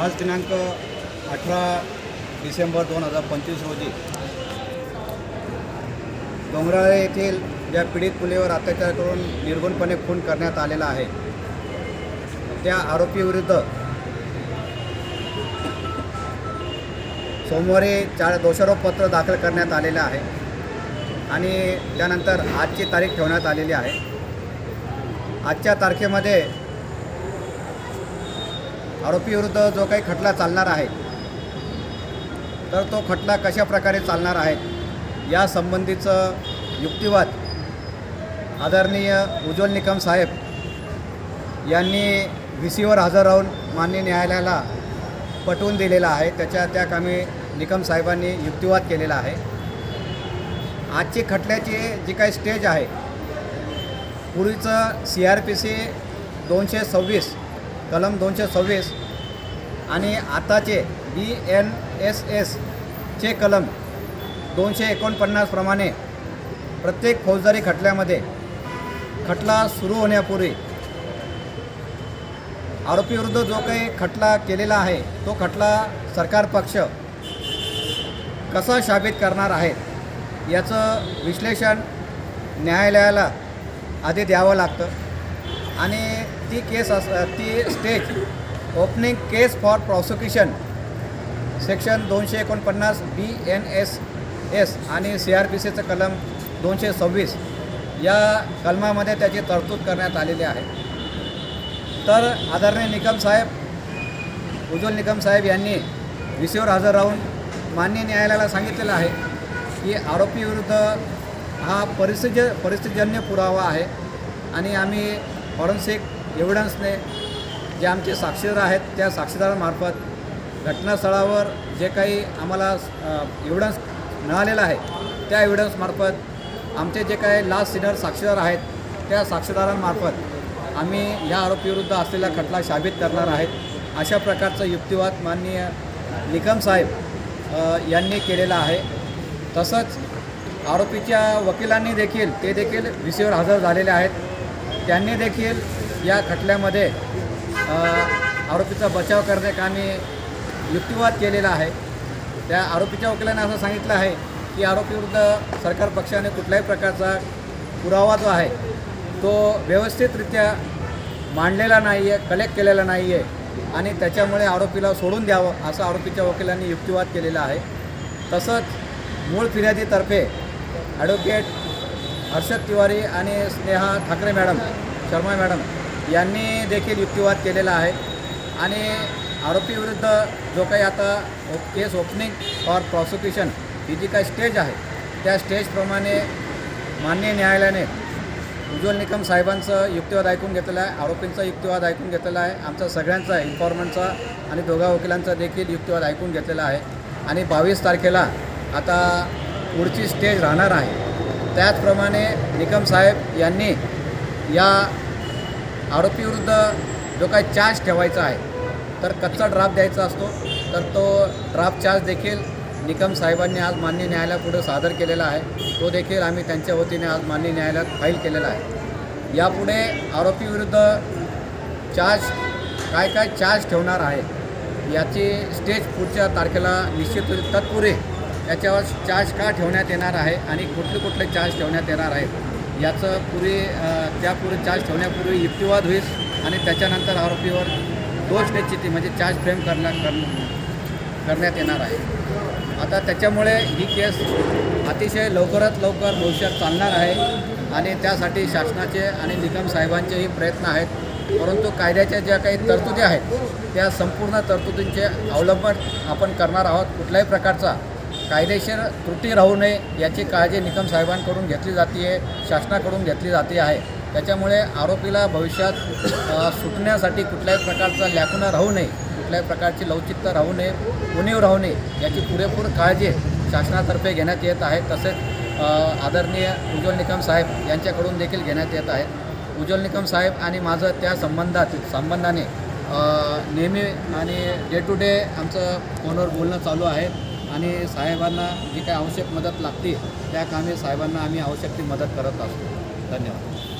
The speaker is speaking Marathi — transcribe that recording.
आज दिनांक 18 डिसेंबर 2025 रोजी डोंगराळे येथील ज्या पीडित मुलीवर अत्याचार करून निर्गुणपणे खून करण्यात आलेला आहे त्या आरोपीविरुद्ध सोमवारी दोषारोपपत्र दाखल करण्यात आलेलं आहे आणि त्यानंतर आजची तारीख ठेवण्यात आलेली आहे। आजच्या तारखेमध्ये आरोपीविरुद्ध जो काही खटला चालणार आहे तर तो खटला कशा प्रकारे चालणार आहे या संबंधीचं युक्तिवाद आदरणीय उज्ज्वल निकम साहेब यांनी VCवर हजर राहून माननीय न्यायालयाला पटवून दिलेला आहे। त्या कामी निकम साहेबांनी युक्तिवाद केलेला आहे। आजची खटल्याची जी काही स्टेज आहे पूर्वीचं CRPC 226 कलम 226 आणि आताचे BNSS चे कलम 249 प्रमाणे प्रत्येक फौजदारी खटल्यामध्ये खटला सुरू होण्यापूर्वी आरोपीविरुद्ध जो काही खटला केलेला आहे तो खटला सरकार पक्ष कसा साबित करणार आहे याचं विश्लेषण न्यायालयाला आधी द्यावं लागतं आणि ती stage opening case for prosecution section 249 BNSS आणि CRPCचं कलम 226 या कलमामध्ये त्याची तरतूद करण्यात आलेली आहे। तर आदरणीय निकम साहेब उज्ज्वल निकम साहेब यांनी VCवर हजर राहून माननीय न्यायालयाला सांगितलेलं आहे की आरोपीविरुद्ध हा परिस्थितीजन्य पुरावा आहे आणि आम्ही फॉरेन्सिक एव्हिडन्सने जे आमचे साक्षीदार आहेत त्या साक्षीदारांमार्फत घटनास्थळावर जे काही आम्हाला एव्हिडन्स मिळालेला आहे त्या एव्हिडन्समार्फत आमचे जे काही लास्ट सिनियर साक्षीदार आहेत त्या साक्षीदारांमार्फत आम्ही या आरोपीविरुद्ध असलेला खटला साबित करणार आहेत अशा प्रकारचा युक्तिवाद माननीय निकम साहेब यांनी केलेला आहे। तसंच आरोपीच्या वकिलांनी देखील VCवर हजर झालेले आहेत। त्यांनी देखील या खटल्यामध्ये आरोपीचा बचाव करण्याकामी युक्तिवाद केलेला आहे। त्या आरोपीच्या वकिलांनी असं सांगितलं आहे की आरोपीविरुद्ध सरकार पक्षाने कुठल्याही प्रकारचा पुरावा जो आहे तो व्यवस्थितरित्या मांडलेला नाही आहे, कलेक्ट केलेला नाही आहे आणि त्याच्यामुळे आरोपीला सोडून द्यावं असं आरोपीच्या वकिलांनी युक्तिवाद केलेला आहे। तसंच मूळ फिर्यादीतर्फे ॲडव्होकेट हर्षद तिवारी आणि स्नेहा ठाकरे शर्मा मॅडम यांनी देखील युक्तिवाद केलेला आहे आणि आरोपीविरुद्ध जो काही आता केस ओपनिंग फॉर प्रॉसिक्युशन ही जी काही स्टेज आहे त्या स्टेजप्रमाणे माननीय न्यायालयाने उज्ज्वल निकम साहेबांचं युक्तिवाद ऐकून घेतलेलं आहे, आरोपींचा युक्तिवाद ऐकून घेतलेला आहे, आमचा सगळ्यांचा इन्फॉर्मंटचा आणि दोघा वकिलांचा देखील युक्तिवाद ऐकून घेतलेला आहे आणि 22 तारखेला आता पुढची स्टेज राहणार आहे। त्याचप्रमाणे निकम साहेब यांनी या आरोपीविरुद्ध जो काही चार्ज ठेवायचा आहे तर कच्चा ड्राफ्ट द्यायचा असतो तर तो ड्राफ्ट चार्ज देखील निकम साहेबांनी आज माननीय न्यायालयापुढे सादर केलेला आहे। तो देखील आम्ही त्यांच्या वतीने आज माननीय न्यायालयात फाईल केलेला आहे। यापुढे आरोपीविरुद्ध काय चार्ज ठेवणार आहे याची स्टेज पुढच्या तारखेला निश्चित होईल। तत्पूर्वी याच्यावर चार्ज का ठेवण्यात येणार आहे आणि कुठले चार्ज ठेवण्यात येणार आहेत याचं त्यापूर्वी चार्ज ठेवण्यापूर्वी युक्तिवाद होईल आणि त्याच्यानंतर आरोपीवर दोष निश्चिती म्हणजे चार्ज फ्रेम करण्यात येणार आहे। आता त्याच्यामुळे ही केस अतिशय लवकरात लवकर भविष्यात चालणार आहे आणि त्यासाठी शासनाचे आणि निकम साहेबांचेही प्रयत्न आहेत। परंतु कायद्याच्या ज्या काही तरतुदी आहेत त्या संपूर्ण तरतुदींचे अवलंबन आपण करणार आहोत। कुठल्याही प्रकारचा कायदेशीर त्रुटी राहू नये याची काळजी निकम साहेबांकडून घेतली जाते आहे, शासनाकडून घेतली जाते आहे। त्याच्यामुळे आरोपीला भविष्यात सुटण्यासाठी कुठल्याही प्रकारचा लॅकुना राहू नये, कुठल्याही प्रकारची लवचिकता राहू नये, उणीव राहू नये याची पुरेपूर काळजी शासनातर्फे घेण्यात येत आहे। तसेच आदरणीय उज्ज्वल निकम साहेब यांच्याकडून देखील घेण्यात येत आहे। उज्ज्वल निकम साहेब आणि माझं त्या संबंधाने नेहमी आणि डे टू डे आमचं फोनवर बोलणं चालू आहे आणि साहेबांना जी काही आवश्यक मदत लागते त्या कामी साहेबांना आम्ही आवश्यक ती मदत करत असतो। धन्यवाद।